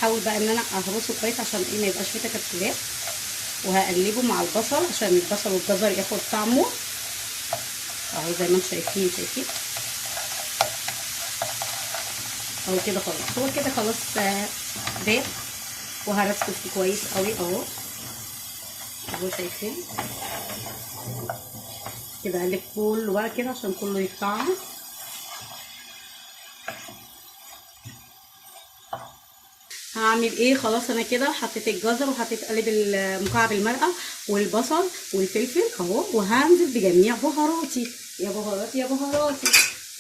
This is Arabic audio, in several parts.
هحاول بقى ان انا اهرسه كويس عشان ايه ما يبقاش فيه تكتلات، وهقلبه مع البصل عشان البصل والجزر ياخد طعمه اهو زي ما انتم شايفين اهو كده خلاص. هو كده خلاص داب، وهرسته فيه كويس قوي اهو شايفين كده. اقلب كله بقى كده عشان كله يتطعم. هعمل ايه؟ خلاص انا كده حطيت الجزر وحطيت قالب مكعب المرقه والبصل والفلفل اهو، وهنزل بجميع بهاراتي. يا بهاراتي يا بهاراتي.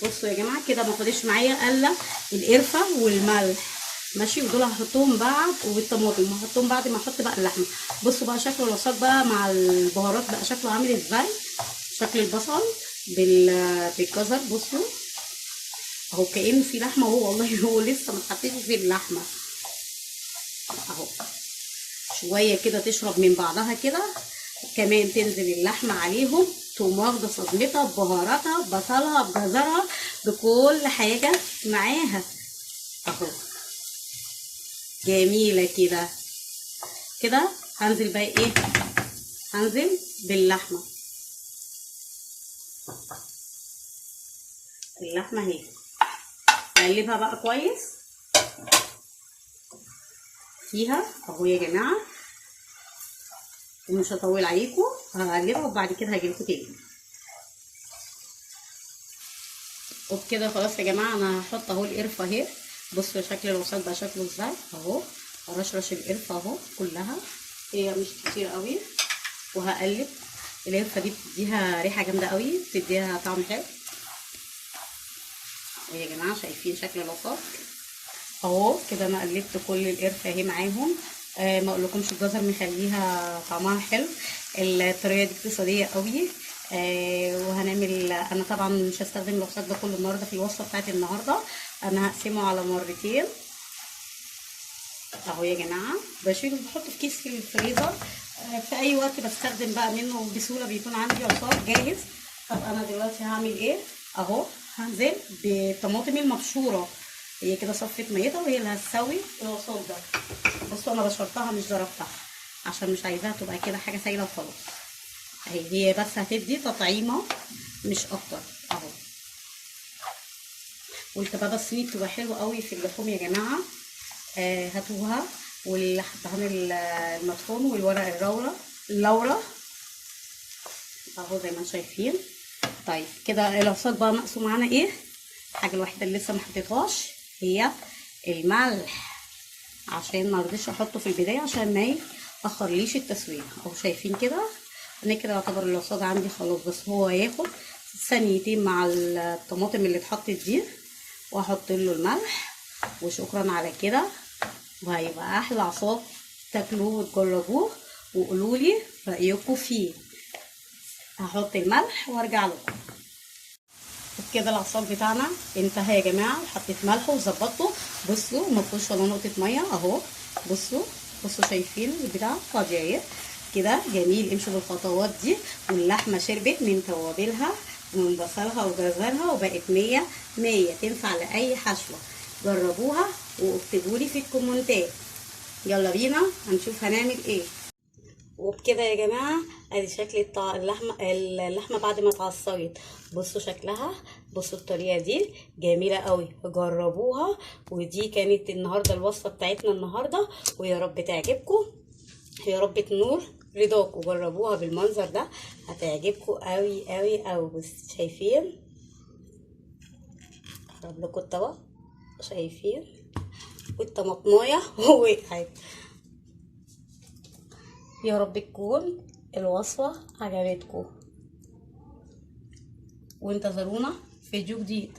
بصوا يا جماعه كده ما فاضلش معايا الا القرفه والملح ماشي، ودول هحطهم بعد، والطماطم هحطهم بعد ما احط بقى اللحمه. بصوا بقى شكل الوصفات بقى مع البهارات بقى شكله عامل ازاي. شكل البصل بالجزر بصوا اهو كأنه في لحمه، وهو والله هو لسه ما اتحطش في اللحمه اهو. شويه كده تشرب من بعضها كده، كمان تنزل اللحمه عليهم تقوم واخده صدمتها ببهاراتها ببصلها بجزرها بكل حاجه معاها اهو. جميله كده كده. هنزل بقى ايه؟ هنزل باللحمه. اللحمه اهي نقلبها بقى كويس فيها اهو يا جماعه، ومش هطول عليكم، هقلبها وبعد كده هجيلكوا تاني. وبكده خلاص يا جماعه انا هحط اهو القرفه اهي. بصوا شكل الوصفات بقى شكله ازاي اهو. هرشرش القرفه اهو كلها، هي مش كتير قوي، وهقلب. القرفه دي بتديها ريحه جامده قوي، بتديها طعم حلو يا جماعه. شايفين شكل الوصفات اهو كده. انا قلبت كل القرفه اهي معاهم. ما اقولكمش الجزر مخليها طعمها حلو. الطريقه دي اقتصاديه قوي. وهنعمل، انا طبعا مش هستخدم الوصفات ده كله النهارده في الوصفه بتاعت النهارده، انا هقسمه على مرتين اهو يا جماعه. بشيله بحطه في كيس في الفريزر، في اي وقت بستخدم بقى منه بسهوله، بيكون عندي عصار جاهز. طب انا دلوقتي هعمل ايه اهو؟ هنزل بالطماطم المبشوره، هي كده صفت ميتها وهي اللي هتسوي العصار ده. بصوا انا بشرتها مش ضربتها عشان مش عايزاها تبقى كده حاجه سايله وخلاص اهي، هي بس هتدي تطعيمه مش اكتر اهو. والكبابه الصيني بتبقى حلوه قوي في اللحوم يا جماعه. هاتوها، والحبهان المطحون والورق اللورا اهو زي ما انتم شايفين. طيب كده العصاج بقى ناقصه معانا ايه؟ الحاجه الوحيده اللي لسه ما حطيتهاش هي الملح، عشان ما رضيتش احطه في البدايه عشان ما ياخرليش التسويه اهو. شايفين كده؟ انا كده يعتبر العصاج عندي خلاص، بس هو ياخد ثانيتين مع الطماطم اللي اتحطت دي، واحط له الملح وشكرا على كده، وهيبقى احلى عصاج. تاكلوه وتجربوه وقولوا لي رايكم فيه. هحط الملح وارجع لكم. كده العصاج بتاعنا انتهى يا جماعه، حطيت ملحه وظبطته. بصوا ما فيهوش ولا نقطه ميه اهو. بصوا شايفين البتاع فاضيه اهي كده. جميل، امشوا بالخطوات دي. واللحمه شربت من توابلها ومن بصلها وجزرها وبقت 100 تنفع لاي حشوه. جربوها واكتبوا لي في الكومنتات. يلا بينا هنشوف هنعمل ايه. وبكده يا جماعه ادي شكل اللحمه بعد ما اتعصرت. بصوا شكلها، بصوا الطريقه دي جميله قوي، جربوها. ودي كانت النهارده الوصفه بتاعتنا النهارده، ويا رب تعجبكم، يا رب تنور رضاكم. جربوها بالمنظر ده هتعجبكم قوي قوي قوي. بس شايفين؟ اقرب لكم الطبق، شايفين؟ والطماطمايه وقعت. يا رب تكون الوصفة عجبتكم، وانتظرونا في فيديو جديد.